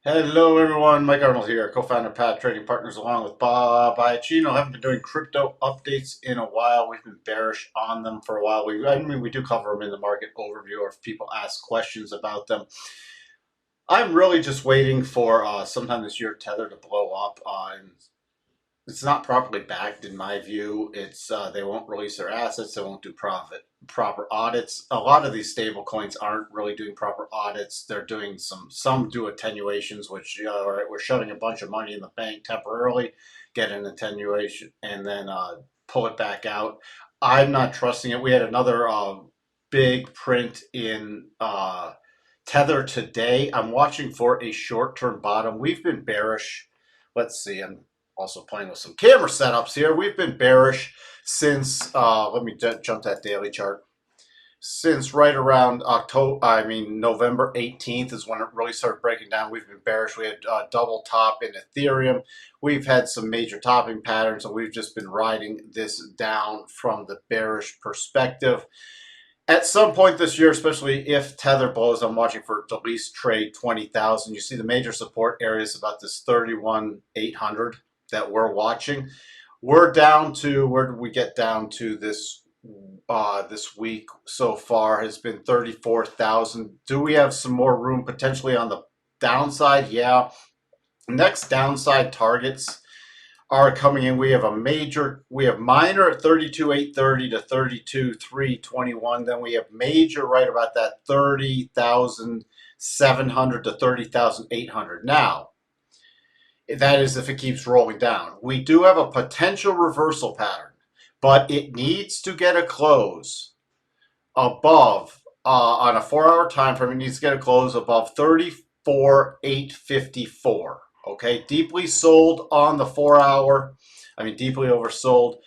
Hello everyone, Mike Arnold here, co-founder of Pat Trading Partners along with Bob Iacchino. Haven't been doing crypto updates in a while. We've been bearish on them for a while. We do cover them in the market overview or if people ask questions about them. I'm really just waiting for sometime this year Tether to blow up. And it's not properly backed in my view. It's they won't release their assets. They won't do proper audits. A lot of these stable coins aren't really doing proper audits. They're doing some do attenuations, which all right, we're shoving a bunch of money in the bank temporarily, get an attenuation, and then pull it back out. I'm not trusting it. We had another big print in Tether today. I'm watching for a short-term bottom. We've been bearish. Let's see. I'm also playing with some camera setups here. We've been bearish since, let me jump that daily chart. Since right around November 18th is when it really started breaking down. We've been bearish. We had a double top in Ethereum. We've had some major topping patterns, and we've just been riding this down from the bearish perspective. At some point this year, especially if Tether blows, I'm watching for at least trade 20,000. You see the major support areas about this 31,800 that we're watching. We're down to, where did we get down to this week so far has been 34,000. Do we have some more room potentially on the downside? Yeah. Next downside targets are coming in. We have minor at 32,830 to 32,321. Then we have major right about that 30,700 to 30,800. Now, that is if it keeps rolling down. We do have a potential reversal pattern, but it needs to get a close above, on a 4-hour time frame, it needs to get a close above 34,854. Okay, deeply sold on the 4-hour. Deeply oversold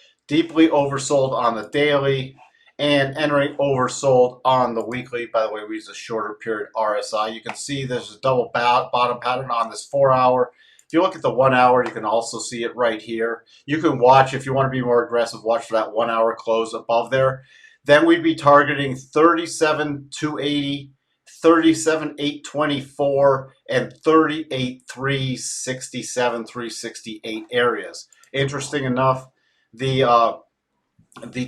on the daily, and entering oversold on the weekly. By the way, we use a shorter period RSI. You can see there's a double bottom pattern on this 4-hour. If you look at the 1-hour, you can also see it right here. You can watch, if you want to be more aggressive, watch for that 1-hour close above there. Then we'd be targeting 37,280, 37,824, and 38,367, 368 areas. Interesting enough, the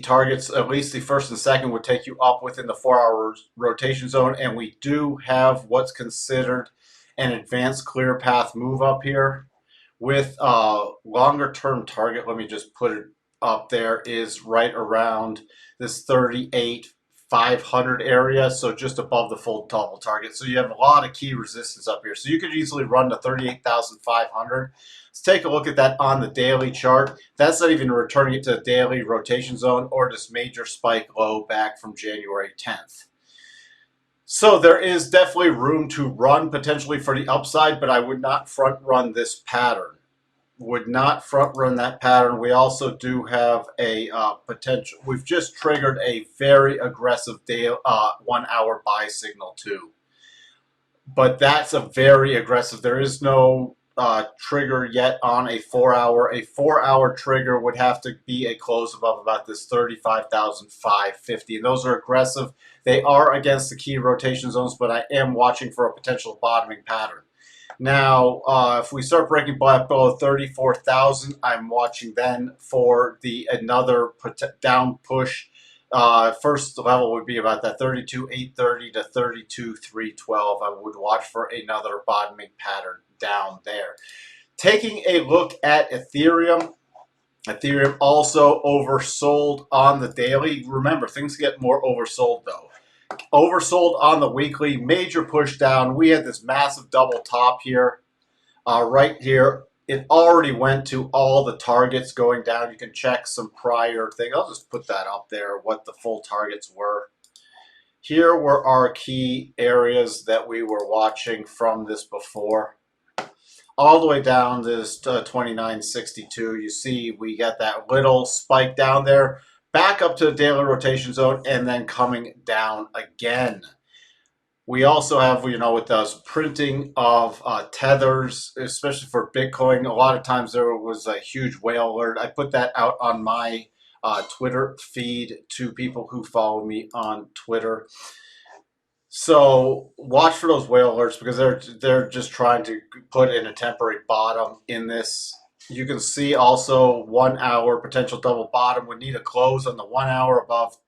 targets, at least the first and second, would take you up within the 4-hour rotation zone, and we do have what's considered an advanced clear path move up here with longer term target. Let me just put it up there, is right around this 38,500 area, so just above the full double target. So you have a lot of key resistance up here. So you could easily run to 38,500. Let's take a look at that on the daily chart. That's not even returning it to the daily rotation zone or this major spike low back from January 10th. So there is definitely room to run potentially for the upside, but I would not front run this pattern. Would not front run that pattern. We also do have a potential. We've just triggered a very aggressive day 1-hour buy signal too, but that's a very aggressive. There is no trigger yet on a 4-hour. A 4-hour trigger would have to be a close above about this 35,550, and those are aggressive. They are against the key rotation zones, but I am watching for a potential bottoming pattern. Now, if we start breaking below 34,000, I'm watching then for another down push. First level would be about that 32,830 to 32,312. I would watch for another bottoming pattern down there. Taking a look at Ethereum. Ethereum also oversold on the daily. Remember, things get more oversold though. Oversold on the weekly, major push down. We had this massive double top here, right here. It already went to all the targets going down. You can check some prior thing. I'll just put that up there, what the full targets were. Here were our key areas that we were watching from this before. All the way down this 2962. You see we got that little spike down there, back up to the daily rotation zone, and then coming down again. We also have, with those printing of tethers, especially for Bitcoin, a lot of times there was a huge whale alert. I put that out on my Twitter feed to people who follow me on Twitter. So watch for those whale alerts because they're just trying to put in a temporary bottom in this. You can see also 1 hour potential double bottom would need a close on the 1 hour above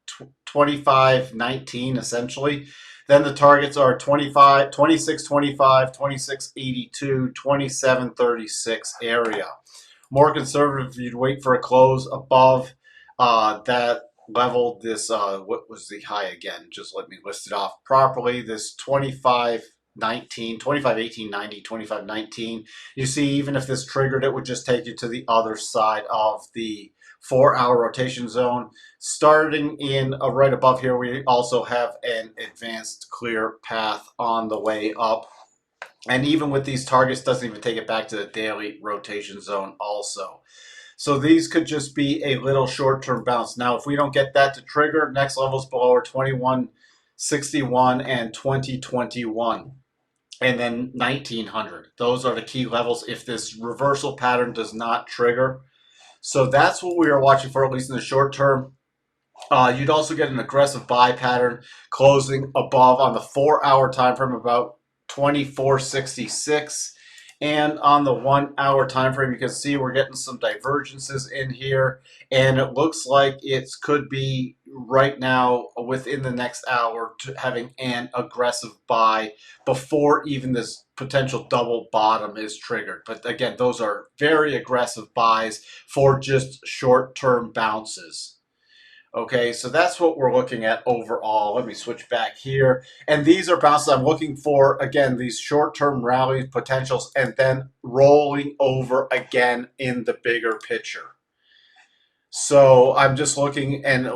25.19 essentially. Then the targets are 25, 26.25, 26.82, 27.36 area. More conservative, you'd wait for a close above that level. This what was the high again? Just let me list it off properly. This 25.19, 25.18.90, 25.19. You see, even if this triggered, it would just take you to the other side of the 4 hour rotation zone. Starting in right above here, we also have an advanced clear path on the way up. And even with these targets, doesn't even take it back to the daily rotation zone also. So these could just be a little short-term bounce. Now, if we don't get that to trigger, next levels below are 2161 and 2021, and then 1900. Those are the key levels if this reversal pattern does not trigger. So that's what we are watching for, at least in the short term. You'd also get an aggressive buy pattern closing above on the 4 hour time frame about 2466. And on the 1 hour time frame, you can see we're getting some divergences in here. And it looks like it could be right now within the next hour to having an aggressive buy before even this potential double bottom is triggered. But again, those are very aggressive buys for just short-term bounces. Okay, so that's what we're looking at overall. Let me switch back here. And these are bounces I'm looking for, again, these short-term rally potentials and then rolling over again in the bigger picture. So I'm just looking and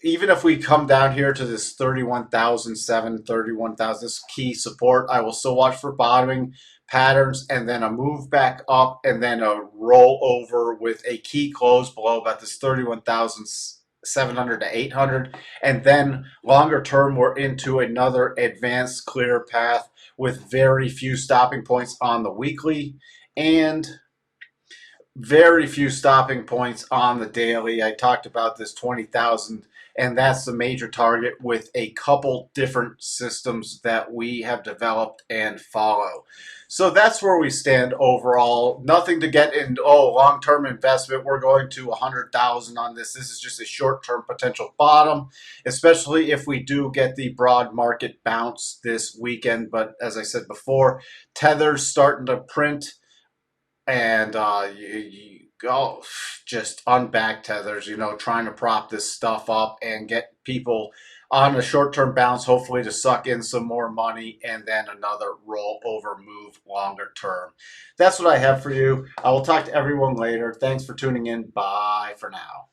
even if we come down here to this 31,007, 31,000, this key support, I will still watch for bottoming patterns and then a move back up and then a roll over with a key close below about this 31,700 to 800. And then longer term, we're into another advanced clear path with very few stopping points on the weekly and very few stopping points on the daily. I talked about this 20,000, and that's the major target with a couple different systems that we have developed and follow. So that's where we stand overall. Nothing to get into, long-term investment. We're going to 100,000 on this. This is just a short-term potential bottom, especially if we do get the broad market bounce this weekend. But as I said before, Tether's starting to print and you go just unback tethers, trying to prop this stuff up and get people on a short-term bounce, hopefully to suck in some more money and then another roll over move longer term. That's what I have for you. I will talk to everyone later. Thanks for tuning in. Bye for now.